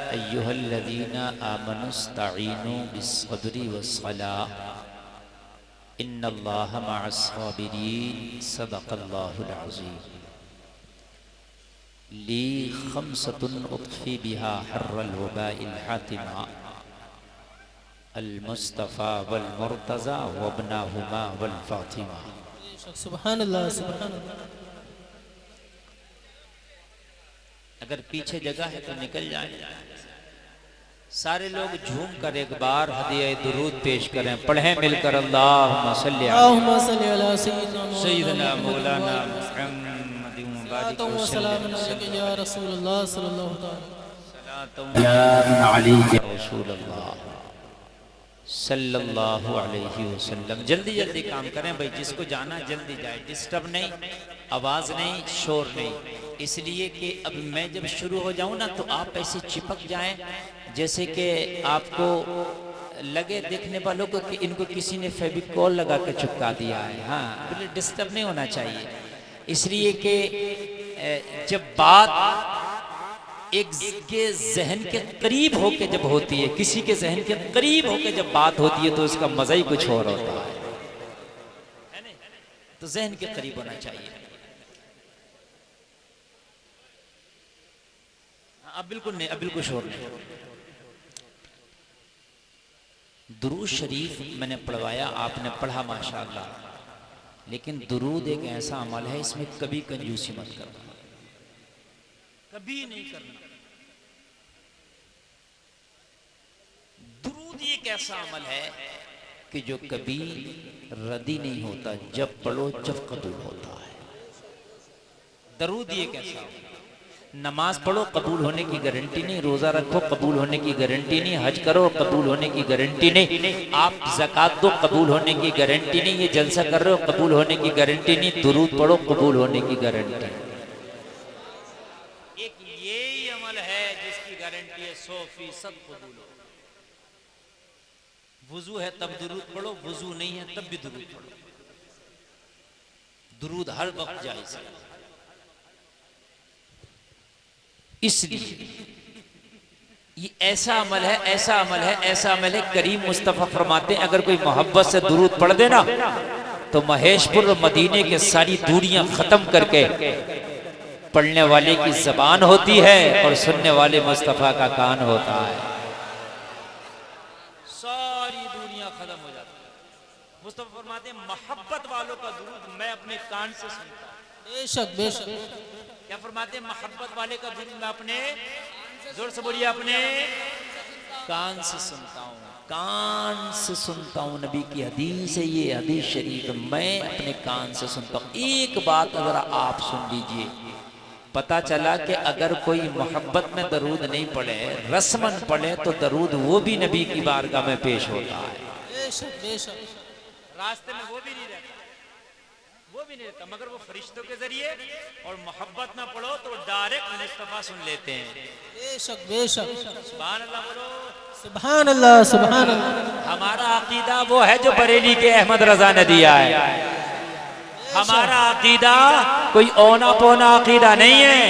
अय्युहल्लज़ीना आमनुस्तईनु बिस्सब्रि वस्सलाह इन्नल्लाहा मअस्साबिरीन सदक़ल्लाहुल अज़ीम। ली खम्सतुन उत्फ़ी बिहा हर्रल वबाइल हातिमा अल मुस्तफ़ा वल मुर्तज़ा वब्नाहुमा वल फ़ातिमा। सुभान अल्लाह, सुभान अल्लाह। अगर पीछे जगह है तो निकल जाए। सारे लोग झूम कर एक बार हदिया दुरूद पेश करें, पढ़ें मिलकर अल्लाहुम्मा सल्ली अला सय्यिदना मौलाना मुहम्मदिन बारिक वसल्लम या रसूलुल्लाह सल्लल्लाहु सल्लल्लाहु अलैहि वसल्लम। जल्दी जल्दी काम करें भाई, जिसको जाना जल्दी जाए, डिस्टर्ब नहीं, आवाज़ नहीं, शोर नहीं। इसलिए कि अब मैं जब शुरू हो जाऊं ना तो आप ऐसे चिपक जाएं जैसे कि आपको लगे देखने वालों को कि इनको किसी ने फेविकॉल लगा के चिपका दिया है। हाँ, बिल्कुल डिस्टर्ब नहीं होना चाहिए। इसलिए कि जब बात एक के जहन के करीब होके जब होती है, किसी के जहन के करीब होके जब बात होती है तो उसका मजा ही कुछ और होता है। तो जहन के करीब होना चाहिए। अब बिल्कुल नहीं, अब बिल्कुल शोर नहीं। दुरूद शरीफ मैंने पढ़वाया, आपने पढ़ा माशाअल्लाह, लेकिन दुरूद एक ऐसा अमल है, इसमें कभी कंजूसी मत करना, कभी नहीं करना। दुरूद एक ऐसा अमल है कि जो कभी रद्दी नहीं होता, जब पढ़ो जब कबूल होता है। दरूद एक ऐसा अमल। नमाज पढ़ो कबूल होने की गारंटी नहीं, रोजा रखो कबूल होने की गारंटी नहीं, हज करो कबूल होने की गारंटी नहीं, आप ज़कात दो कबूल होने की गारंटी नहीं, ये जलसा कर रहे हो कबूल होने की गारंटी नहीं, दुरूद पढ़ो कबूल होने की गारंटी। एक यही अमल है जिसकी गारंटी है 100% कबूल हो। वुजू है तब दुरूद पढ़ो, वुजू नहीं है तब भी दुरूद पढ़ो। दुरूद हर वक्त जायज़ है। इसलिए ये ऐसा अमल है, ऐसा अमल है, ऐसा अमल है। करीम मुस्तफ़ा फरमाते हैं अगर कोई मोहब्बत से दुरूद पढ़ देना तो महेशपुर और मदीने के सारी दूरियां खत्म करके पढ़ने वाले की जबान होती है और सुनने वाले मुस्तफ़ा का कान होता है। सारी दूरियां खत्म हो जाती है। मुस्तफ़ा फरमाते हैं मोहब्बत वालों का दुरूद मैं अपने कान से सुनता हूं। बेशक बेशक। क्या फरमाते हैं? मोहब्बत वाले का दुरूद मैं अपने, जोर से बोलिए, अपने कान से सुनता हूँ, कान से सुनता हूँ। नबी की हदीस है, ये हदीस शरीफ मैं अपने कान से सुनता हूँ। एक बात अगर आप सुन लीजिए, पता चला कि अगर कोई मोहब्बत में दरूद नहीं पढ़े, रस्मन पढ़े, तो दरूद वो भी नबी की बारगाह में पेश होता है। बेशक बेशक। रास्ते में वो भी नहीं रहता, वो भी नहीं रहता, मगर वो फरिश्तों के जरिए, और मोहब्बत ना पढ़ो तो डायरेक्ट मुस्तफा सुन लेते हैं। बेशक बेशक। सुभान अल्लाह बोलो, सुभान अल्लाह, सुभान अल्लाह। हमारा अकीदा वो है जो बरेली के अहमद रजा ने दिया है। हमारा अकीदा कोई औना पौना अकीदा नहीं है,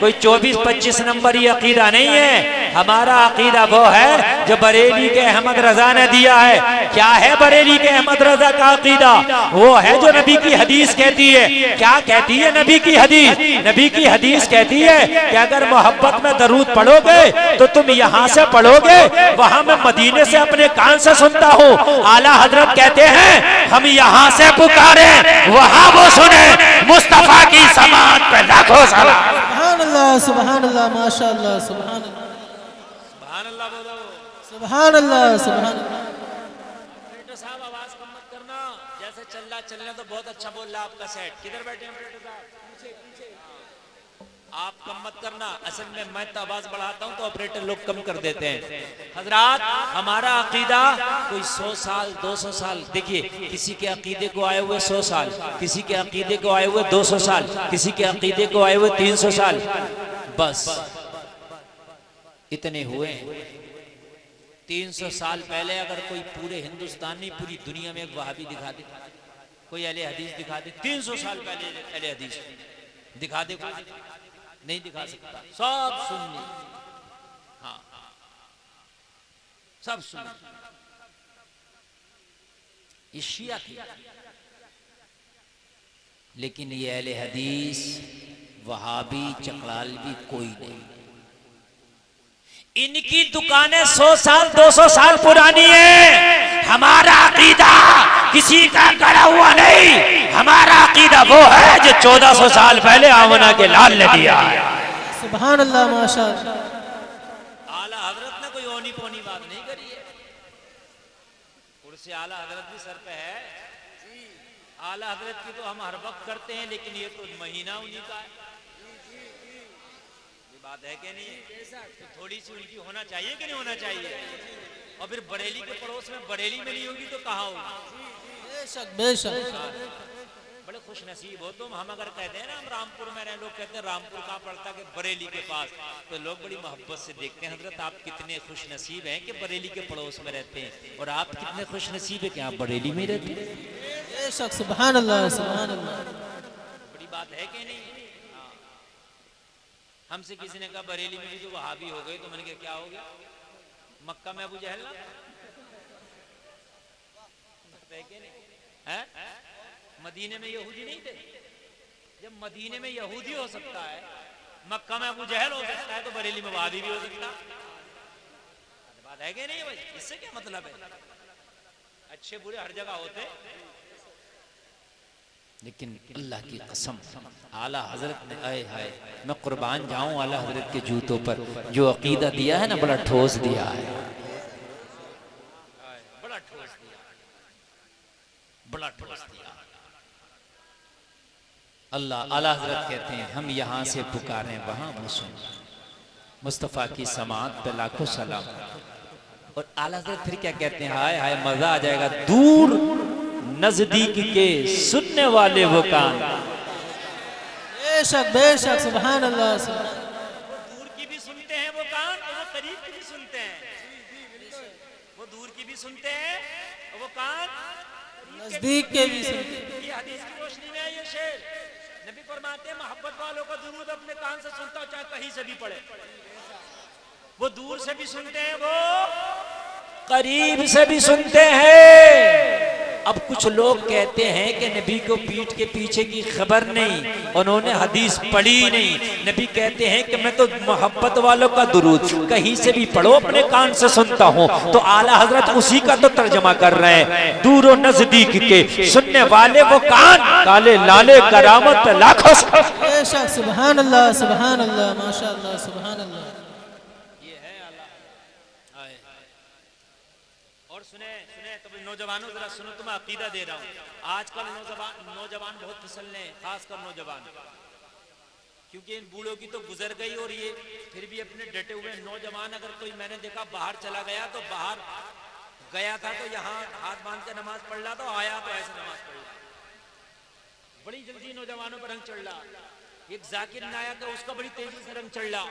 कोई 24-25 नंबर ही अकीदा नहीं है। हमारा अकीदा वो है जो बरेली के अहमद रजा ने दिया है। क्या है बरेली के अहमद रजा का अकीदा? वो है जो नबी की हदीस कहती है। क्या कहती है नबी की हदीस? नबी की हदीस कहती है कि अगर मोहब्बत में दरूद पढ़ोगे तो तुम यहाँ से पढ़ोगे, वहां मैं मदीने से अपने कान से सुनता हूँ। आला हजरत कहते हैं हम यहाँ से पुकारे, वहां वो सुने। मुस्तफा की समात पे लाखों सलाम। सुभान अल्लाह, सुभान अल्लाह, माशाअल्लाह, सुभान अल्लाह, सुभान अल्लाह बोलो, सुभान अल्लाह, सुभान अल्लाह। ऑपरेटर साहब आवाज कम मत करना, जैसे चलना तो बहुत अच्छा बोल रहा आपका सेट। किधर बैठे हैं ऑपरेटर साहब? पीछे पीछे। आप कम मत करना, असल में मैं तो आवाज बढ़ाता हूं तो ऑपरेटर लोग कम कर देते हैं। हजरात, हमारा अकीदा कोई 100 साल 200 साल, देखिए किसी के अकीदे को आए हुए 100 साल, किसी के अकीदे को आए हुए 200 साल, किसी के अकीदे को आए हुए 300 साल, बस इतने हुए। 300 साल पहले अगर कोई पूरे हिंदुस्तान नहीं, पूरी दुनिया में एक वहाबी दिखा दे, कोई अहले हदीस दिखा दे, 300 साल पहले अहले हदीस दिखा दे, नहीं दिखा सकता, सब सुन्नी। हाँ, सब सुनो, ये शिया थी, लेकिन ये अहले हदीस वहाबी चकलालवी कोई नहीं। इनकी दुकानें 100 साल 200 साल पुरानी है। हमारा अकीदा किसी का गढ़ा हुआ नहीं, हमारा अकीदा वो है जो 1400 साल पहले आमना के लाल ने दिया है। सुभान अल्लाह, माशाअल्लाह। आला हजरत ने कोई ओनी पोनी बात नहीं करी है। कुर्सी आला हजरत भी सर पे है। आला हजरत की तो हम हर वक्त करते हैं, लेकिन ये तो महीना उन्हीं का है। ये बात है कि नहीं? तो थोड़ी सी उनकी होना चाहिए कि नहीं होना चाहिए? और फिर बरेली के पड़ोस में बरेली में नहीं होगी तो कहाँ होगी? बेशक बेशक। बड़े खुश नसीब हो तुम। हम अगर कहते हैं ना हम रामपुर में रहे, लोग कहते हैं रामपुर कहाँ पड़ता है? बरेली के पास। तो लोग बड़ी मोहब्बत से देखते हैं, हजरत आप कितने खुश नसीब हैं कि बरेली के पड़ोस में रहते हैं, और आप कितने खुश नसीब है कि आप बरेली में रहते हैं। बेशक, सुभान अल्लाह, सुभान अल्लाह। बड़ी बात है कि नहीं? हाँ। हमसे किसी ने कहा बरेली में भी तो वहाबी हो गए, तो मैंने कहा क्या हो गया? मक्का में अबू जहल है, मदीने में यहूदी नहीं थे। जब मदीने में यहूदी हो सकता है, मक्का में अबू जहल हो सकता है, तो बरेली में वहाबी भी हो सकता है। बात है कि नहीं भाई? इससे क्या मतलब है? अच्छे बुरे हर जगह होते, लेकिन अल्लाह की कसम आला हजरत ने, आए हाय मैं कुर्बान जाऊं आला हजरत के जूतों पर, जो अकीदा दिया है ना, बड़ा ठोस दिया है, बड़ा ठोस दिया, बड़ा ठोस दिया। अल्लाह आला हजरत कहते हैं हम यहाँ से पुकारें वहां वो सुन। मुस्तफ़ा की समात पे लाखों सलाम। और आला हजरत फिर क्या कहते हैं? हाय हाय मजा आ जाएगा। दूर नजदीक के सुनने वाले वो कान। बेशक बेशक, सुभान अल्लाह, सुभान। दूर की भी सुनते हैं वो कान, और वो करीब की भी सुनते हैं। वो दूर की भी सुनते हैं, और वो कान नजदीक के भी सुनते हैं। ये हदीस की रोशनी में है ये शेर। नबी फरमाते हैं मोहब्बत वालों का दुरूद अपने कान से सुनता हो, चाहे कहीं से भी पढ़े। वो दूर से भी सुनते हैं, वो करीब से भी सुनते हैं। अब कुछ लोग कहते हैं कि नबी को पीठ के पीछे की खबर नहीं, उन्होंने हदीस पढ़ी नहीं। नबी कहते हैं कि मैं तो मोहब्बत वालों का दुरूद कहीं से भी पढ़ो अपने कान से सुनता हूँ। तो आला हजरत उसी का तो तर्जमा कर रहे हैं। दूर और नजदीक के सुनने वाले वो कान, काले लाले करामत लाखों। बेशक, सुभान अल्लाह, सुभान अल्लाह, माशाअल्लाह, सुभान अल्लाह। और सुने सुने तो नौजवानों जरा सुनो, तुम्हें अकीदा दे रहा हूँ। आजकल नौजवान बहुत फिसलने, खासकर नौजवान, क्योंकि इन बूढ़ों की तो गुजर गई, और ये फिर भी अपने डटे हुए नौजवान। अगर कोई मैंने देखा बाहर चला गया, तो बाहर गया था तो यहाँ हाथ बांध के नमाज पढ़ रहा, तो आया तो ऐसे नमाज पढ़ रहा। बड़ी जल्दी नौजवानों पर रंग चढ़ रहा। एक जाकिर नायक है, उसका बड़ी तेजी से रंग चढ़ रहा,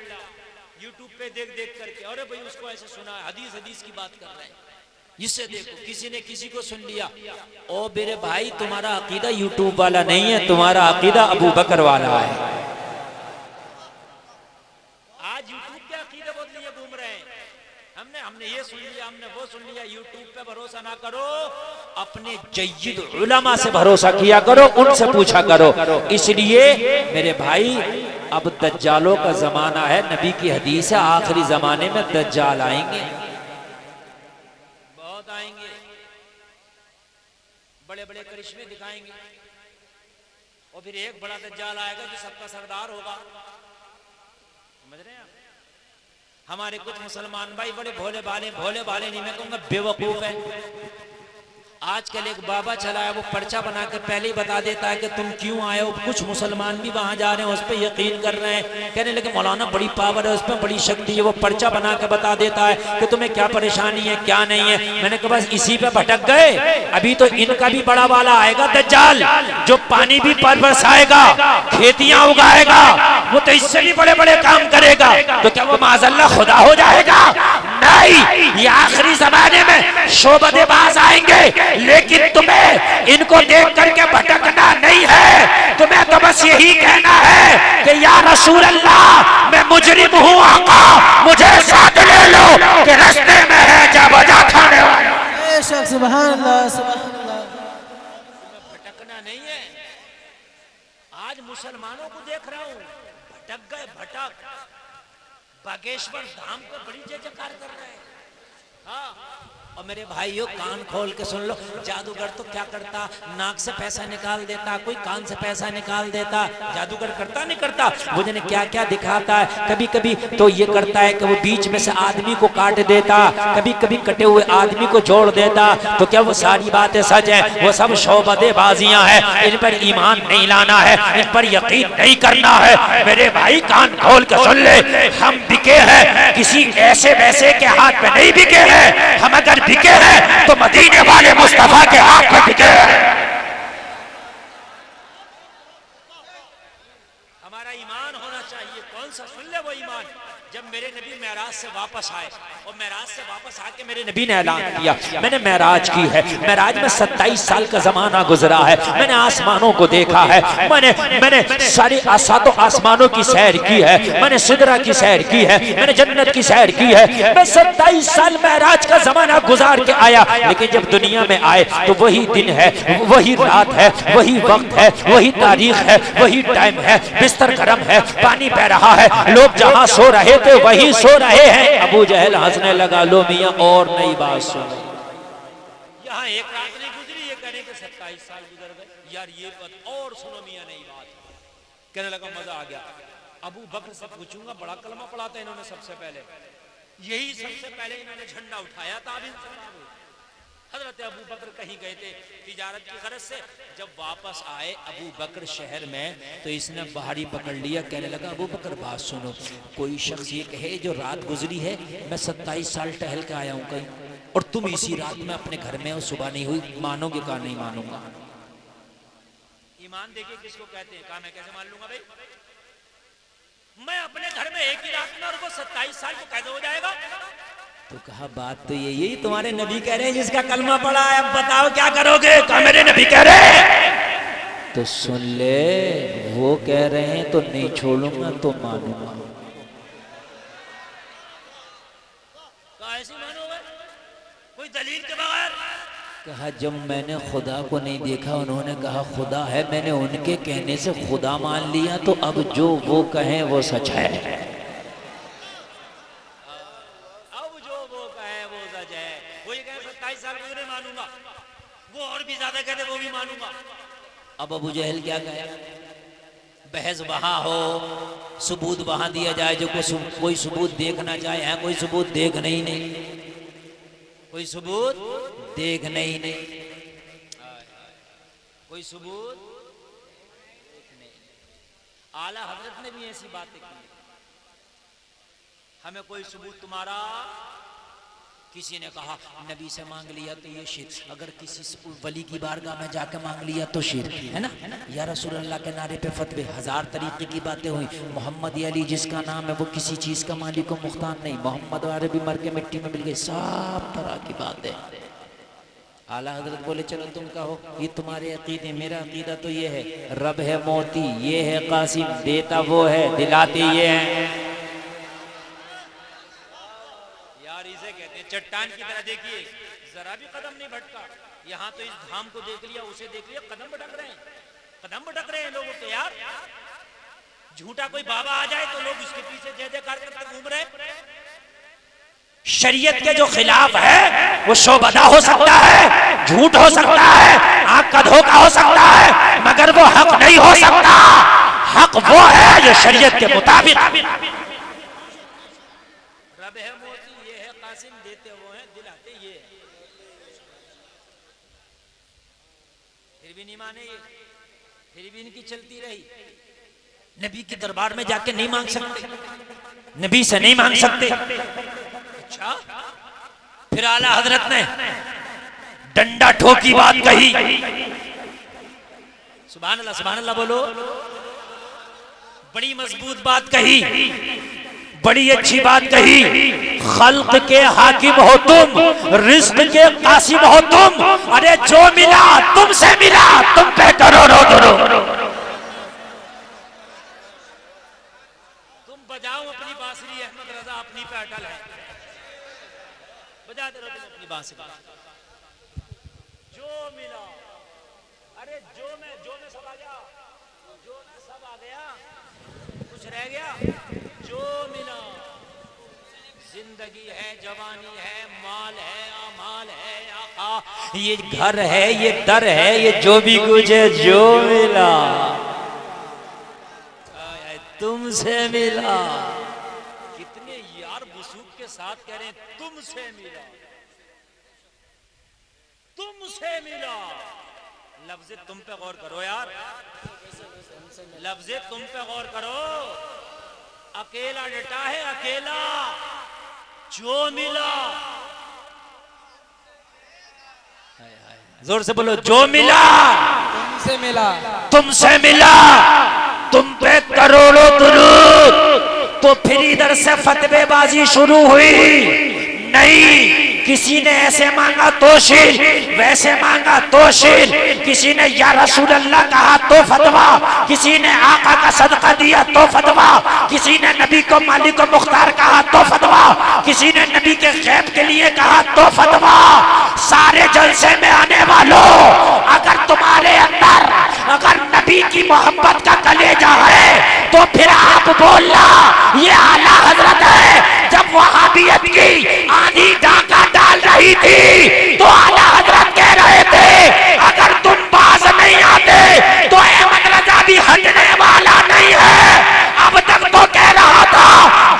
यूट्यूब पे देख देख करके। अरे भाई उसको ऐसे सुना, हदीस हदीस की बात कर रहे हैं। इससे देखो किसी ने किसी को सुन लिया, ओ मेरे भाई तुम्हारा अकीदा यूट्यूब वाला नहीं है, तुम्हारा अकीदा अबू बकर वाला है। आज यूट्यूब के अकीदे बदलिए घूम रहे हैं। हमने ये सुन लिया, हमने वो सुन लिया। यूट्यूब पे भरोसा ना करो, अपने जय्यद उलमा से भरोसा किया करो, उनसे पूछा करो। इसलिए मेरे भाई अब दज्जालों का जमाना है। नबी की हदीस है आखिरी जमाने में दज्जाल आएंगे, आएंगे, बड़े बड़े करिश्मे दिखाएंगे, और फिर एक बड़ा दज्जाल आएगा जो सबका सरदार होगा। समझ रहे हैं आप? हमारे कुछ मुसलमान भाई बड़े भोले भाले नहीं, मैं कहूंगा बेवकूफ है। आजकल एक बाबा चला है, वो पर्चा बना के पहले ही बता देता है कि तुम क्यों आए हो। कुछ मुसलमान भी वहां जा रहे हैं, उस पर यकीन कर रहे हैं, कहने लगे मौलाना बड़ी पावर है, उस पर बड़ी शक्ति है। वो पर्चा बना के बता देता है कि तुम्हें क्या परेशानी है क्या नहीं है। मैंने कहा बस इसी पे भटक गए। अभी तो इनका भी बड़ा वाला आएगा दज्जाल, जो पानी भी बरसाएगा, खेतियां उगाएगा, वो तो इससे भी बड़े बड़े काम करेगा। तो क्या वो माज़अल्लाह खुदा हो जाएगा? नहीं, ये आखिरी जमाने में शोबदेबाज आएंगे, लेकिन तुम्हें इनको देख करके भटकना नहीं है। तुम्हें तो बस यही कहना है कि या रसूल अल्लाह मैं मुजरिम हूँ आका, मुझे साथ ले लो कि रास्ते में है जब मुसलमानों को देख रहा हूं भटक गए, भटक बागेश्वर धाम को बड़ी जय जयकार कर रहे हैं। हाँ, और मेरे भाइयों कान खोल के सुन लो, जादूगर तो क्या करता, नाक से पैसा निकाल देता, कोई कान से पैसा निकाल देता। जादूगर करता नहीं करता, वो जाने क्या क्या दिखाता है। कभी कभी तो ये करता है कि वो बीच में से आदमी को काट देता, कभी कभी कटे हुए आदमी को जोड़ देता। तो क्या वो सारी बातें सच है? वो सब शोबदेबाजियां हैं, इन पर ईमान नहीं लाना है, इन पर यकीन नहीं करना है। मेरे भाई कान खोल के सुन ले, हम बिके हैं, किसी ऐसे वैसे के हाथ में नहीं बिके हैं। हम अगर बिके हैं तो मदीने वाले मुस्तफा के हाथ में बिके हैं। हमारा ईमान होना चाहिए। कौन सा? सुन ले वो ईमान। जब मेरे नबी मेराज से वापस आए और मेराज से वापस आके मेरे नबी ने ऐलान किया मैंने मेराज की है। मेराज में 27 साल का जमाना गुजरा है, मैंने आसमानों को देखा है, मैंने सारी सातों आसमानों की सैर की है, मैंने सिदरा की सैर की है, मैंने जन्नत की सैर की है। मैं 27 साल मेराज का जमाना गुजार के आया, लेकिन जब दुनिया में आए तो वही दिन है, वही रात है, वही वक्त है, वही तारीख है, वही टाइम है। बिस्तर गर्म है, पानी बह रहा है, लोग जहां सो रहे थे वही सो रहे हैं। अबू जहल हंसने लगा, लो मियां और नई बात सुनो। यहाँ एक रात नहीं गुजरी, ये कहने के 27 साल गुजर गए। यार ये बात और सुनो मियां, नई बात। कहने लगा मजा आ गया। अबू बकर से पूछूंगा, बड़ा कलमा पढ़ा था इन्होंने सबसे पहले, यही सबसे पहले इन्होंने झंडा उठाया था। हजरत अबू बकर कहीं गए थे तिजारत की गरज से, जब वापस आए अबू बकर शहर में तो इसने बाहरी पकड़ लिया। कहने लगा अबू बकर बात सुनो, कोई शख्स ये कहे जो रात गुजरी है मैं 27 साल टहल के आया हूं कहीं, और तुम इसी रात में अपने घर में हो, सुबह नहीं हुई, मानोगे? कहा नहीं मानूंगा। ईमान देखिए किसको कहते हैं। कहा मैं कैसे मान लूंगा भाई, मैं अपने घर में एक ही रात में, और वो 27 साल को कैसे हो जाएगा? तो कहा बात तो यही तुम्हारे नबी कह रहे हैं जिसका कलमा पड़ा है, अब बताओ क्या करोगे? कहा मेरे नबी कह रहे हैं। तो सुन ले, वो कह रहे हैं तो नहीं छोड़ूंगा तो मानूंगा। कैसे मानोगे? कोई दलील के बगैर? कहा जब मैंने खुदा को नहीं देखा, उन्होंने कहा खुदा है, मैंने उनके कहने से खुदा मान लिया, तो अब जो वो कहें वो सच है। और भी ज्यादा कहते वो भी मानूंगा। अब अबू जहल क्या कहे? बहस वहां हो, सबूत वहां दिया जाए, जो कोई सबूत देखना चाहे। है कोई सबूत? देख नहीं, कोई सबूत देख नहीं, कोई सबूत नहीं। आला हजरत ने भी ऐसी बातें की, हमें कोई सबूत तुम्हारा, किसी ने कहा नबी से मांग लिया तो ये शिर, अगर किसी वली की बारगाह में जाकर मांग लिया तो शिर है ना। या रसूल अल्लाह के नारे पे फतवे, 1000 तरीके की बातें हुई। मोहम्मद अली जिसका नाम है वो किसी चीज का मालिक को मुख्तार नहीं, मोहम्मद वाले भी मर के मिट्टी में मिल गए, सब तरह की बातें। आला हजरत बोले चलो तुम कहो, ये तुम्हारे अकीदे, मेरा अकीदा तो ये है, रब है मोती, ये है कासिम, देता वो है, दिलाते ये है। चट्टान की तरह देखिए, जरा भी कदम नहीं भटका। यहाँ तो इस धाम को देख लिया, उसे देख लिया, कदम भटक रहे हैं, कदम भटक रहे हैं लोगों के। यार झूठा कोई बाबा आ जाए तो लोग उसके पीछे जय जयकार करते घूम रहे। शरीयत के जो खिलाफ है वो शोबदा हो सकता है, झूठ हो सकता है, आंख का धोखा हो सकता है, मगर वो हक नहीं हो सकता। हक वो है जो शरीयत के मुताबिक। रब है मोती, ये है कासिम, देते वो हैं, दिलाते ये है। फिर भी नहीं माने ये, फिर भी इनकी चलती रही। नबी के दरबार में जाके नहीं मांग सकते, नबी से नहीं मांग सकते। अच्छा, फिर आला हजरत ने डंडा ठोकी बात कही। सुभान अल्लाह, सुभान अल्लाह बोलो। बड़ी मजबूत बात कही, बड़ी अच्छी बात कही। खल्क के हाकिम हो तुम, रिज्क के कासिम हो तुम, अरे जो मिला तुमसे मिला, तुम पे करो रो दो। तुम बजाओ अपनी बांसुरी, अहमद रजा अपनी पे अटल है, बजाते रहो तुम अपनी बांसुरी। जो मिला, अरे जो में सब आ जा, जो ना सब आ गया, कुछ रह गया? जो मिला, जिंदगी है, जवानी है, माल है, अमाल है, आका, ये घर है, ये दर है, ये जो भी कुछ है, जो मिला तुमसे मिला। कितने यार वसूख के साथ कह रहे हैं तुमसे मिला, तुमसे मिला। लफ्ज़ तुम पे गौर करो यार, लफ्ज़ तुम पे गौर करो। अकेला डटा है, अकेला, जो मिला। जोर से बोलो, जो मिला तुमसे मिला, तुमसे मिला। तुम पे करोड़ों दुरूद, तो फिर इधर से फतवेबाजी शुरू हुई। नहीं, किसी ने ऐसे मांगा तो शील, वैसे मांगा तो शील। किसी ने या रसूल अल्लाह कहा तो फतवा, किसी ने आका का सदका दिया तो फतवा, किसी ने नबी को मालिक मुख्तार कहा तो फतवा, किसी ने नबी के गैब के लिए कहा तो फतवा। सारे जलसे में आने वालों, अगर तुम्हारे अंदर अगर नबी की मोहब्बत का कलेजा है तो फिर आप बोलना ये आला हजरत है। जब वहाबियत की आंधी डाका डाल रही थी तो आला हजरत कह रहे थे अगर तुम बाज नहीं आते तो अहमद रजा भी हटने वाला नहीं है। अब तक तो कह रहा था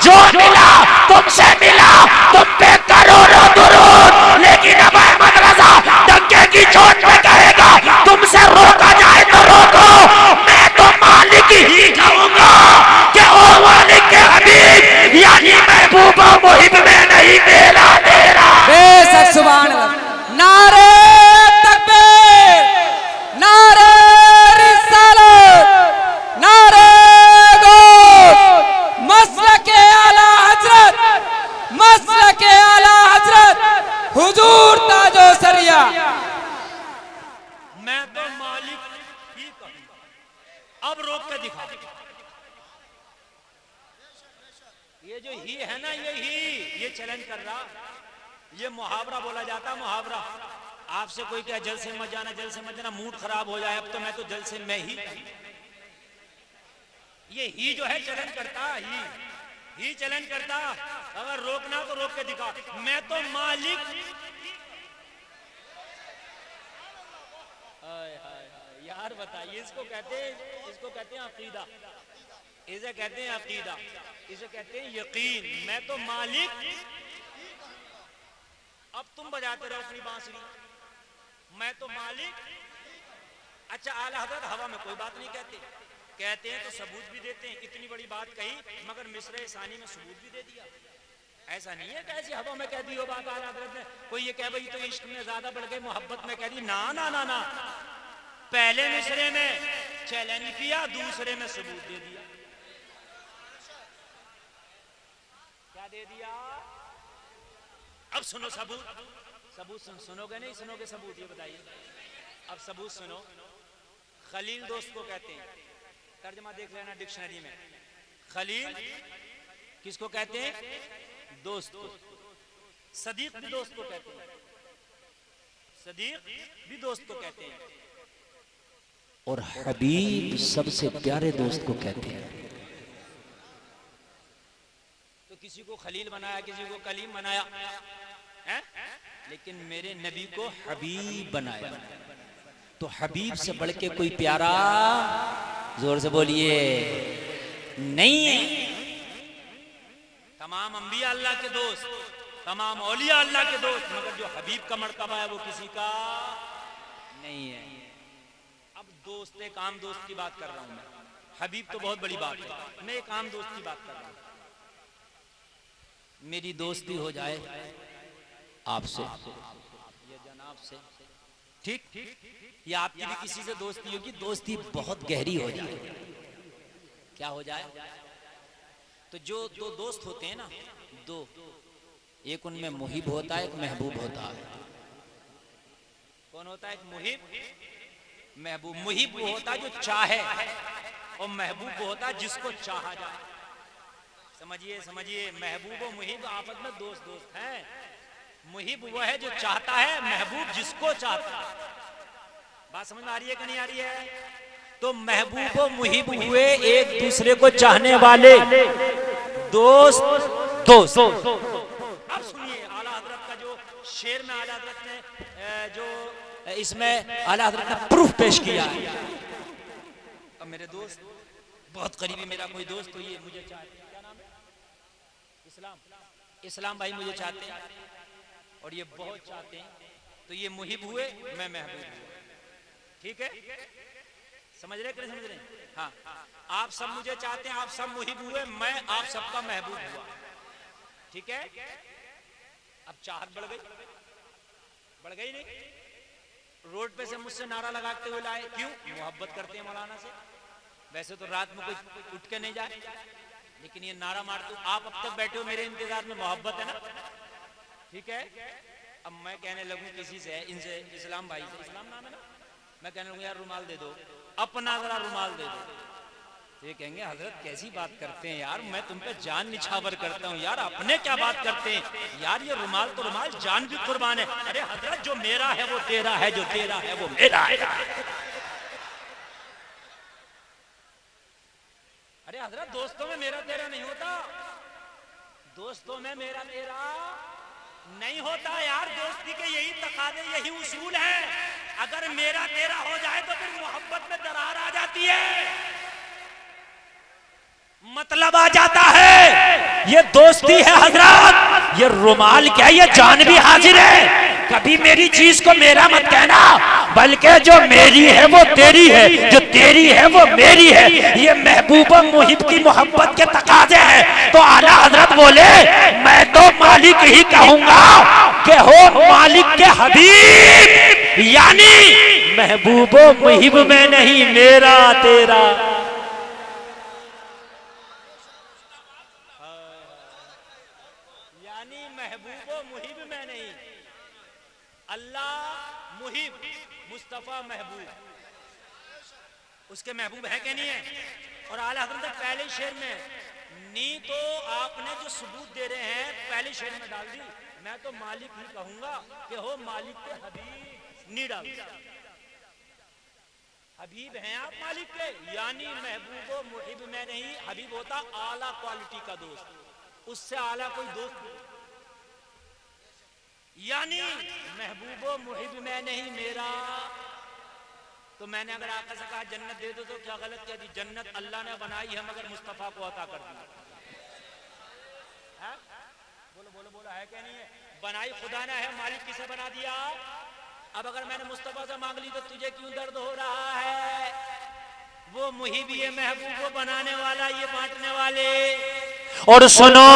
जो मिला तुमसे मिला, तुम पे करोड़ों दुरूद, लेकिन अब अहमद रजा डंके की चोट पे कहेगा तुमसे रोका जाए तो रोको। मैं तो मालिक ही कहूंगा कि ओ मालिक के हबीब, यानी महबूबा मुहिब में नहीं मेरा तेरा। बेशक सुभान अल्लाह। नारे तकबीर, नारे रिसालत, नारे गौस, मसलके आला हजरत, मसलके आला हजरत हुजूर ताजो सरिया। मैं तो मालिक ही कहूंगा। अब रोक के दिखा। ये जो ही है ना, ये चैलेंज कर रहा, ये मुहावरा बोला जाता, मुहावरा। आपसे कोई क्या जल से मत जाना, जल से मत जाना, मूड खराब हो जाए, अब तो मैं तो जल से मैं ही। ये ही जो है चैलेंज करता, ही चैलेंज करता। अगर रोकना तो रोक के दिखा। मैं तो मालिक। यार बताइए, इसको कहते हैं अकीदा, इसे कहते हैं अकीदा, इसे कहते हैं यकीन। मैं तो मालिक। अब तुम बजाते रहो अपनी बांसुरी, मैं तो मालिक। अच्छा, आला हजरत हवा में कोई बात नहीं कहते, कहते हैं तो सबूत भी देते हैं। इतनी बड़ी बात कही मगर मिसरे सानी में सबूत भी दे दिया। ऐसा नहीं है कि ऐसी हवा में कह दी हो बात आला हजरत ने। कोई ये कह भाई तो इश्क में ज्यादा बढ़ गए, मोहब्बत में कह दी। ना ना ना ना, पहले मिसरे में चैलेंज किया, दूसरे में सबूत दे दिया। क्या दे दिया? अब सुनो सबूत, सुनोगे नहीं सुनोगे सबूत? ये बताइए। अब सबूत सुनो। खलील दोस्त को कहते हैं, तर्जमा देख लेना डिक्शनरी में। खलील किसको कहते हैं? दोस्त को। सदीक भी दोस्त को कहते हैं, सदीक भी दोस्त को कहते हैं। और हबीब सबसे प्यारे दोस्त को कहते हैं। तो किसी को खलील बनाया, किसी को कलीम बनाया है? लेकिन मेरे नबी को हबीब बनाया। तो हबीब से बढ़ के कोई प्यारा, जोर से बोलिए, नहीं है। तमाम अंबिया अल्लाह के दोस्त, तमाम औलिया अल्लाह के दोस्त, मगर जो हबीब का मर्तबा है वो किसी का नहीं है। अब दोस्त, एक आम दोस्त की बात कर रहा हूं मैं। हबीब तो बहुत बड़ी बात है, मैं एक आम दोस्त की बात कर रहा हूं। मेरी दोस्ती हो जाए आपसे, ये जनाब से, ठीक? या आपकी भी किसी से दोस्ती होगी, दोस्ती बहुत गहरी हो जाए। क्या हो जाए? तो जो दो दोस्त होते हैं ना, दो, एक उनमें मुहिब होता है, एक महबूब होता है। कौन होता है? एक मुहिब, महबूब। मुहिब वो होता है जो चाहे, और महबूब वो होता है जिसको चाहा जाए। समझिए समझिए, महबूब और मुहिब आपस में दोस्त दोस्त हैं। मुहिब वो है जो चाहता है, महबूब जिसको चाहता है। बात समझ में आ रही है कि नहीं आ रही है? तो महबूब व मुहिब हुए एक दूसरे को चाहने वाले दोस्त दोस्त। अब सुनिए आला हजरत का जो शेर में आला हजरत ने जो इसमें आला हजरत ने प्रूफ पेश किया है। अब मेरे दोस्त बहुत करीबी मेरा कोई दोस्त तो ये मुझे चाहते, क्या नाम है? इस्लाम भाई मुझे चाहते हैं और ये बहुत चाहते हैं, तो ये मुहिब हुए, मैं महबूब हुआ। ठीक है, समझ रहे कि नहीं समझ रहे? हाँ, आप सब मुझे चाहते हैं, आप सब मुहिब हुए, मैं आप सबका महबूब हुआ। ठीक है, अब चाहत बढ़ गई नहीं? रोड पे से मुझसे नारा लगाते हुए लाए, क्यों? मोहब्बत करते हैं मौलाना से। वैसे तो रात में कोई उठ के नहीं जाए, लेकिन ये नारा मारते हो। आप अब तक बैठे हो मेरे इंतजार में, मोहब्बत है ना? ठीक है, अब मैं कहने लगूं किसी से, इनसे, इस्लाम भाई से, इस्लाम नाम है ना, मैं कहने लगूं यार रुमाल दे दो, अपना जरा रुमाल दे दो, तो ये कहेंगे हजरत कैसी बात करते हैं यार, मैं तुम पे जान निछावर करता हूँ यार, अपने क्या बात करते हैं यार, ये रुमाल तो रुमाल, जान भी कुर्बान है। अरे हजरत जो मेरा है वो तेरा है, जो तेरा है वो मेरा है। अरे हजरत दोस्तों में मेरा तेरा नहीं होता, दोस्तों में मेरा तेरा नहीं होता यार, दोस्ती के यही तकाजे, यही उसूल है। अगर मेरा तेरा हो जाए तो फिर मोहब्बत में दरार आ जाती है, मतलब आ जाता है। ये दोस्ती है हजरत, ये रुमाल क्या, ये जान भी हाजिर है। कभी मेरी चीज को मेरा मत कहना, बल्कि जो मेरी है वो तेरी है, जो तेरी है वो मेरी है। ये महबूब मुहिब की मोहब्बत के तकाजे हैं। तो आला हजरत बोले मैं तो मालिक ही कहूंगा कि हो मालिक के हबीब, यानी महबूब मुहिब में नहीं, मेरा तेरा। यानी महबूब मुहिब में नहीं, अल्लाह मुहिब, मुस्तफा महबूब, उसके महबूब है कि नहीं है? और आला हज़रत ने पहले शेर में नी तो आपने जो सबूत दे रहे हैं पहले शेर में डाल दी, मैं तो मालिक ही कहूंगा कि हो मालिक के हबीब, नी डाल, हबीब हैं आप मालिक के, यानी महबूब मुहिब में नहीं। हबीब होता आला क्वालिटी का दोस्त, उससे आला कोई दोस्त नहीं। यानी महबूब मुहिब में नहीं, मेरा। तो मैंने अगर आका से कहा जन्नत दे दो तो क्या गलत कह दी? जन्नत अल्लाह ने बनाई है, मगर मुस्तफा को अता कर दी। बोलो बोलो बोलो, है क्या नहीं है? बनाई खुदा ने है, मालिक किसे बना दिया? अब अगर मैंने मुस्तफा से मांग ली तो तुझे क्यों दर्द हो रहा है? वो मुहिब, ये महबूब, वो बनाने वाला, ये बांटने वाले। और सुनो,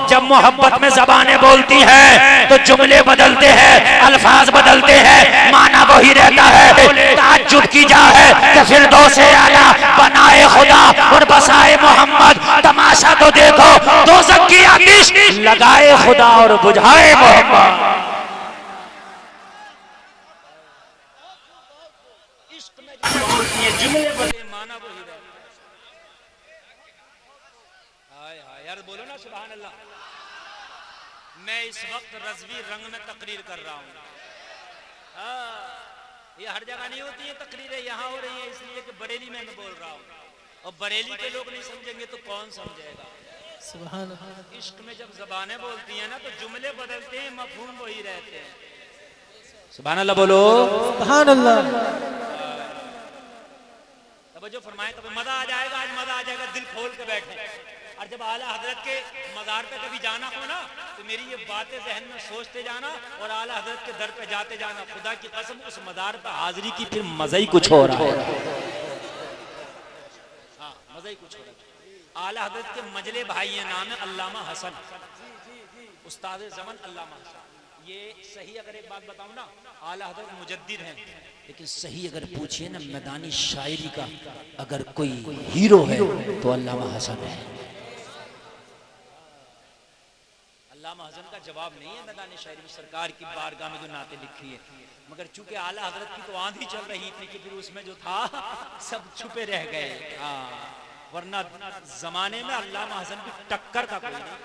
जब मोहब्बत में ज़बानें बोलती हैं तो जुमले बदलते हैं, अल्फाज बदलते हैं, माना वही रहता है। ताज्जुब की जा है कि फिरदौसे आला बनाए खुदा और बसाए मोहम्मद, तमाशा तो देखो, दोज़ख की आतिश लगाए खुदा और बुझाए मोहम्मद। इश्क में जुमले बदले, माना वही रहता है। यार बोलो ना सुभान अल्लाह। मैं इस वक्त रज़वी रंग में तकरीर कर रहा हूँ। ये हर जगह नहीं होती है तकरीरें, यहाँ हो रही है इसलिए कि बरेली में मैं बोल रहा हूँ, और बरेली के लोग नहीं समझेंगे तो कौन समझेगा? सुभान अल्लाह। इश्क में जब ज़बानें बोलती हैं ना तो जुमले बदलते हैं, मफ़हूम वही रहते हैं। सुभान अल्लाह बोलो। सुभान अल्लाह। तब जो फरमाए तब मजा आ जाएगा, आज मजा आ जाएगा, दिल खोल के बैठे। और जब आला हजरत के मज़ार पे कभी जाना हो ना तो मेरी ये बातें जहन में सोचते जाना और आला हजरत के दर पे जाते जाना। खुदा की कसम उस मज़ार पे हाजिरी की फिर मजा ही कुछ हो रहा है। हाँ, मजा ही कुछ हो रहा है। आला हजरत के मजले भाई है, नाम है अल्लामा हसन, उस्ताद ज़मान अल्लामा हसन। ये सही अगर एक बात बताऊं ना, आला हजरत मुजद्दिद हैं, लेकिन सही अगर पूछिए ना मैदानी शायरी का अगर कोई हीरो है तो अल्लामा हसन है। अल्लामा हसन का जवाब नहीं है मैदानी शायरी में, सरकार की बारगाह में जो नाते लिखी है, मगर चूंकि आला हजरत की तो आंधी चल रही थी कि फिर उसमें जो था सब छुपे रह गए। हाँ, वरना जमाने में अल्लामा हसन की टक्कर का कोई नहीं।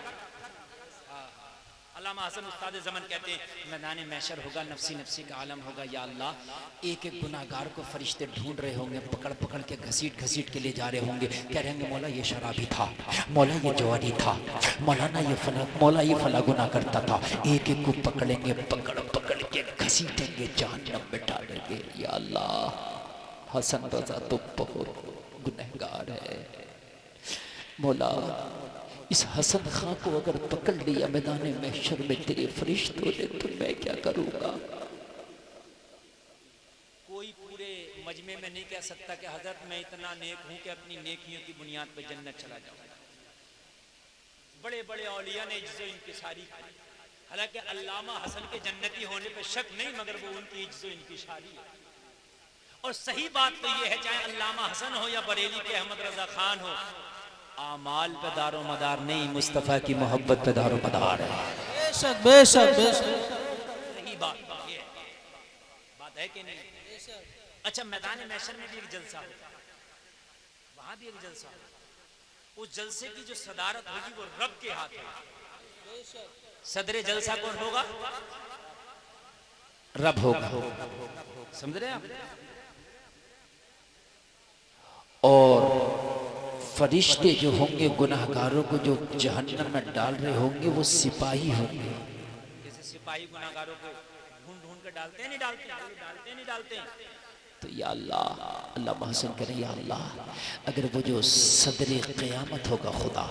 अल्लामा हसन उस्ताद ज़मान कहते हैं मैदान महशर होगा, नफसी नफसी का आलम होगा। या अल्लाह, एक एक गुनाहगार को फरिश्ते ढूंढ रहे होंगे, पकड़ पकड़ के घसीट घसीट के ले जा रहे होंगे। कह रहे होंगे मौला ये शराबी था, मौला ये जवानी था, मौलाना ये फला, मौला ये फला गुनाह करता था। एक एक को पकड़ेंगे, पकड़ पकड़ के घसीटेंगे, जहन्नम में डालेंगे। या अल्लाह, हसन रजा तो बहुत गुनहगार है। मौला, इस हसन खां को अगर पकड़ लिया मैदान महशर में तेरे फरिश्तों ने, तो मैं क्या करूंगा? कोई पूरे मजमे में नहीं कह सकता कि हजरत मैं इतना नेक हूं कि अपनी नेकियों की बुनियाद पर जन्नत चला जाऊंगा। बड़े बड़े औलिया ने इज्जो इंकिसारी की, हालांकि अल्लामा हसन के जन्नती होने पर शक नहीं, मगर वो उनकी इज्जो इंकिसारी है। और सही बात तो ये है, चाहे अल्लामा हसन हो या बरेली के अहमद रजा खान हो, आमाल पे दारो मदार नहीं, मुस्तफ़ा की मोहब्बत पे दारो मदार है। बेशक बेशक बेशक, सही बात है, बात है कि नहीं? अच्छा, मैदान महशर में भी एक जलसा होगा, वहां भी एक जलसा होगा। उस जलसे की जो सदारत होगी वो रब के हाथ है। सदरे जलसा कौन होगा? रब होगा। समझ रहे आप? और फरिश्ते जो होंगे गुनाहगारों को जो जहन्नम में डाल रहे होंगे, वो सिपाही होंगे। जैसे सिपाही गुनाहगारों को ढूंढ ढूंढ कर डालते हैं, नहीं डालते। तो या अल्लाह, अल्लामा हसन करें, या अल्लाह, अगर वो जो सदरे क़यामत होगा खुदा,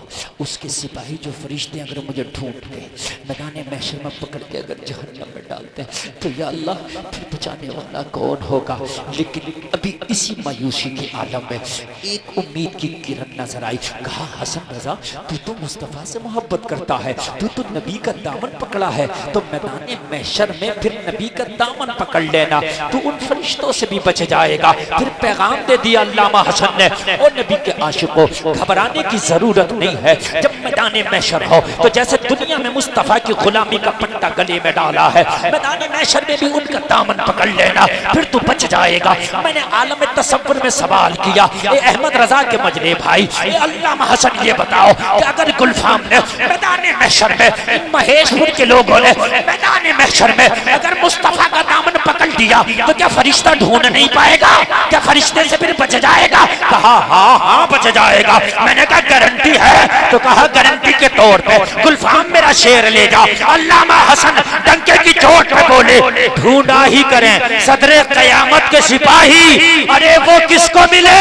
उसके सिपाही जो फरिश्ते अगर मुझे ढूंढ के मैदान महशर में पकड़ के अगर जहन्नम में डालते हैं, तो या अल्लाह, फिर बचाने वाला कौन होगा? लेकिन अभी इसी मायूसी के आलम में एक उम्मीद की किरण नजर आई। कहा, हसन रजा, तू तो मुस्तफ़ा से मोहब्बत करता है, तू तो नबी का दामन पकड़ा है, तो मैदान महशर में फिर नबी का दामन पकड़ लेना, तू उन फरिश्तों से भी जाएगा। फिर पैगाम दे दिया अल्लामा हसन ने, और नबी के आशिकों, घबराने की जरूरत नहीं है। जब मैदान महशर हो तो जैसे दुनिया में मुस्तफा की गुलामी का पट्टा गले में डाला है, मैदान महशर में भी उनका दामन पकड़ लेना, फिर तू बच जाएगा। मैंने आलम तसव्वुर में सवाल किया, ए अहमद रजा के मजरे भाई, ए अल्लामा हसन, ये बताओ कि अगर गुलफाम ने मैदान महशर में, महेशपुर के लोगों ने मैदान महशर में अगर मुस्तफा का दामन पकड़ दिया, तो क्या फरिश्ता ढूंढ नहीं पाएगा? क्या फरिश्ते से फिर बच जाएगा? कहा, हाँ हाँ बच जाएगा। मैंने कहा, गारंटी है? तो कहा, गारंटी के तौर पे गुलफाम मेरा शेर ले जा। अल्लामा हसन डंके की चोट पे बोले, ढूंढा ही करें सदरे क़यामत के सिपाही, अरे वो किसको मिले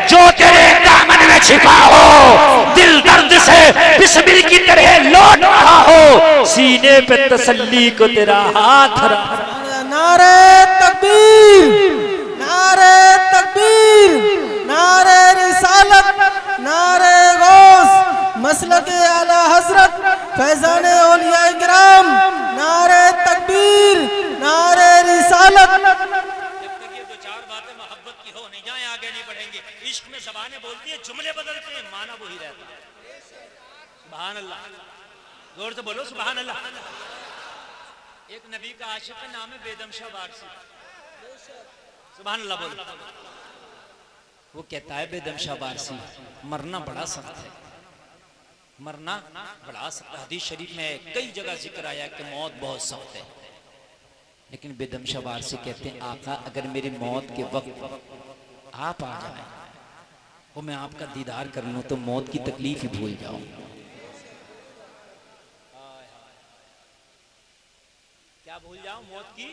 जो तेरे दामन में छिपा हो, दिल दर्द से बिस्मिल की तरह लौट रहा हो, सीने पे तसल्ली को तेरा हाथ रहा। नारे तकबीर, नारे तकबीर, नारे रिसालत, नारे गौस, मसलक आला हजरत, फैजाने औलिया इकराम, नारे तकबीर, नारे रिसालत। जब तक ये दो चार बातें मोहब्बत की हो नहीं जाए, आगे नहीं बढ़ेंगे। इश्क में ज़बानें बोलती है, जुमले बदलते हैं, माना वही रहता है। सुभान अल्लाह, जोर से बोलो सुभान अल्लाह। एक नबी का आशिक है, नाम है बेदम शाह वारसी। सुभान अल्लाह बोलो। वो कहता है बेदम शाह वारसी, मरना बड़ा सख्त है, मरना बड़ा सख्त है। हदीस शरीफ में कई जगह जिक्र आया कि मौत बहुत सख्त है, लेकिन बेदम शाह वारसी कहते हैं, आका अगर मेरी मौत के वक्त आप आ जाए और मैं आपका दीदार कर लूं, तो मौत की तकलीफ ही भूल जाऊं। क्या भूल जाऊं? मौत की।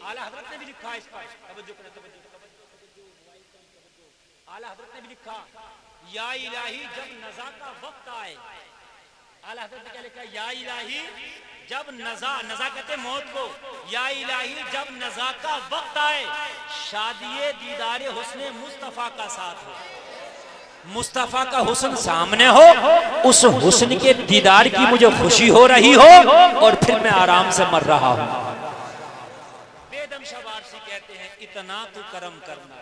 आला हजरत ने भी लिखा है इस पर, आला हजरत ने भी लिखा, या इलाही जब नज़ा का वक्त आए, आला हजरत ने क्या लिखा? या इलाही जब नज़ा कहते मौत को, या इलाही जब नज़ा का वक्त आए, शादिये दीदारे हुस्ने मुस्तफ़ा का साथ हो, मुस्तफ़ा का हुस्न सामने हो, उस हुस्न के दीदार की मुझे खुशी हो रही हो, और फिर मैं आराम से मर रहा हूं। बेदम शाह वारसी कहते हैं, इतना तू करम करना,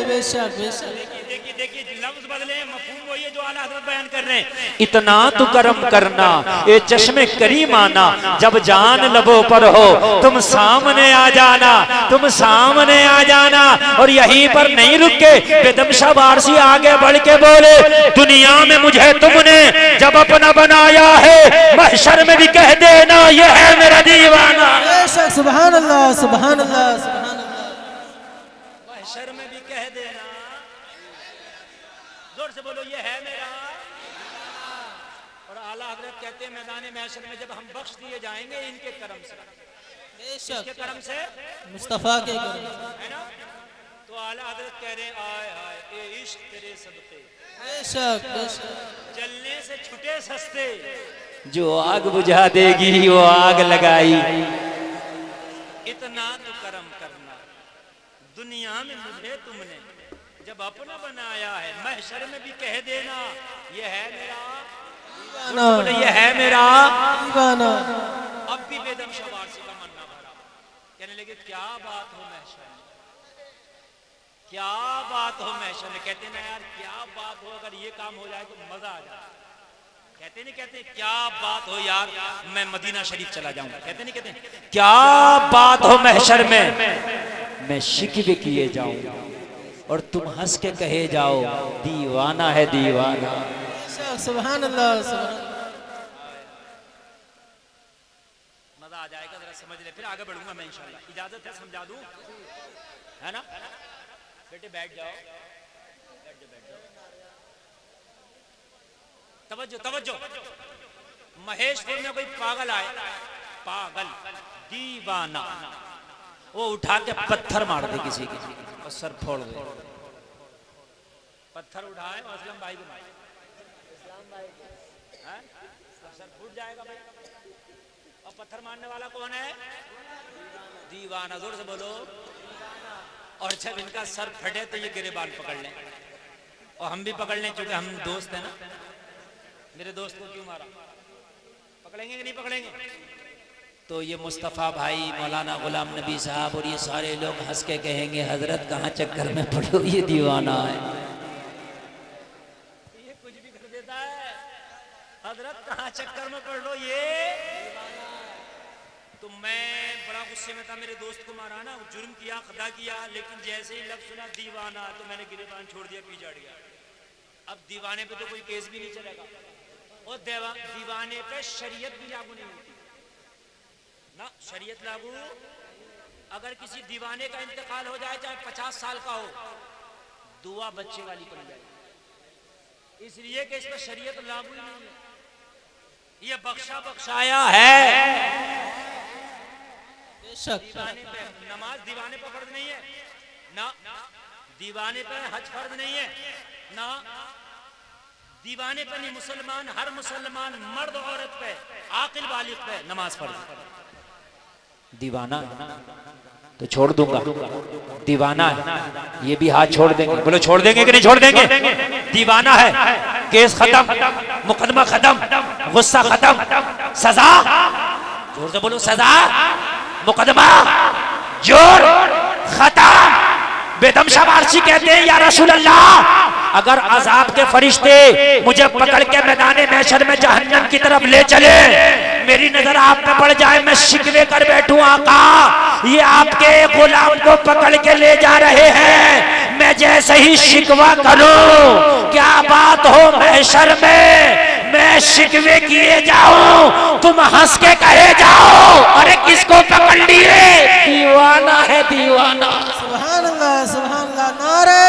बेशक बेशक। देखिए देखिए लफ्ज बदले, मफहूम वही है जो आला हज़रत बयान कर रहे हैं। इतना तो करम करना ए चश्मे करीमाना, जब जान लबों पर हो तुम सामने आ जाना, तुम सामने आ जाना। और यहीं पर नहीं रुके, बेदमशा वारसी आगे बढ़ के बोले, दुनिया में मुझे तुमने जब अपना बनाया है, महशर में भी कह देना ये है मेरा दीवाना। बेशक सुभान अल्लाह सुभान अल्लाह सुभान अल्लाह। महशर में भी कह देना, जोर से बोलो ये है मेरा। और आला हज़रत कहते हैं मैदान महशर में जब हम बख्श दिए जाएंगे इनके करम से, बेशक इनके करम से, मुस्तफा के करम है ना। तो आला हज़रत कह रहे हैं आय हाय ए इश्क तेरे सदके, बेशक बेशक। जलने से छुटे सस्ते, जो आग बुझा देगी वो आग लगाई। इतना तो करम करना, दुनिया में मुझे तुमने जब अपना बनाया है, महशर में भी कह देना ये है मेरा दीवाना, ये है मेरा दीवाना। अब भी बेदम शवारसी का मन ना भरा, कहने लगे क्या बात हो महशर में, क्या बात हो महशर में। कहते ना यार क्या बात हो, अगर ये काम हो जाए तो मजा आ जाए। कहते नहीं कहते क्या बात हो यार मैं मदीना शरीफ चला जाऊंगा, कहते नहीं कहते क्या बात हो महशर में मैं शिकवे किए जाऊं और तुम हंस के कहे जाओ दीवाना है दीवाना। सुभान अल्लाह सुभान। मजा आ जाएगा, जरा समझ ले, फिर आगे बढ़ूंगा मैं इंशाल्लाह। इजाजत है समझा दूं, है ना। बेटे बैठ जाओ, बैठ जाओ। तवज्जो तवज्जो। महेशपुर में कोई पागल आए, पागल दीवाना, वो उठा के पत्थर मार दे किसी के और सर फोड़ दे। पत्थर उठाए और असलम भाई को मारे, सर फूट जाएगा भाई। और पत्थर मारने वाला कौन है? दीवाना। जोर से बोलो। और जब इनका सर फटे तो ये गिरेबान पकड़ लें और हम भी पकड़ लें, क्योंकि हम दोस्त हैं ना। मेरे दोस्त को क्यों मारा, पकड़ेंगे कि नहीं पकड़ेंगे? तो ये मुस्तफ़ा भाई, मौलाना गुलाम नबी साहब और ये सारे लोग हंस के कहेंगे हजरत कहाँ चक्कर में पड़ो, ये दीवाना है, ये कुछ भी कर देता है। हजरत कहाँ चक्कर में पड़ लो ये। तो मैं बड़ा गुस्से में था, मेरे दोस्त को मारा ना, जुर्म किया, खता किया, लेकिन जैसे ही लफ्ज़ सुना दीवाना तो मैंने गिरेबान छोड़ दिया, पीछे हट गया। अब दीवाने पे तो कोई केस भी नहीं चलेगा, और दीवाने पे शरीयत भी लागू नहीं होती ना। शरीयत लागू, अगर किसी दीवाने का इंतकाल हो जाए, चाहे 50 साल का हो, दुआ बच्चे वाली पड़ जाए, इसलिए कि इस पर शरीयत लागू ही नहीं है, ये बख्शा बख्शाया है। दीवाने पे नमाज दीवाने पे फर्ज नहीं है ना, दीवाने पे हज फर्ज नहीं है ना, दीवाने पे नहीं, मुसलमान हर मुसलमान मर्द औरत पे, आकिल बालिग पे नमाज फर्ज। दीवाना तो छोड़ दूंगा, दीवाना है ये भी हाथ छोड़ देंगे। बोलो छोड़ देंगे कि नहीं छोड़ देंगे? दीवाना है, केस खत्म, मुकदमा खत्म, गुस्सा खत्म, सजा, जोर से बोलो, सजा, मुकदमा, जोर खत्म। बेदम शवारसी कहते हैं या रसूल अल्लाह, अगर अजाब के फरिश्ते मुझे पकड़ के मैदान महशर में जहन्नम की तरफ ले चले, मेरी नजर आप पे पड़ जाए, मैं शिकवे कर बैठूं आका ये आपके गुलाम को पकड़ के ले जा रहे हैं, मैं जैसे ही शिकवा करूं, क्या बात हो महशर में मैं शिकवे किए जाऊं, तुम हंस के कहे जाओ अरे किसको पकड़ लिए, दीवाना है दीवाना। सुभान अल्लाह नारे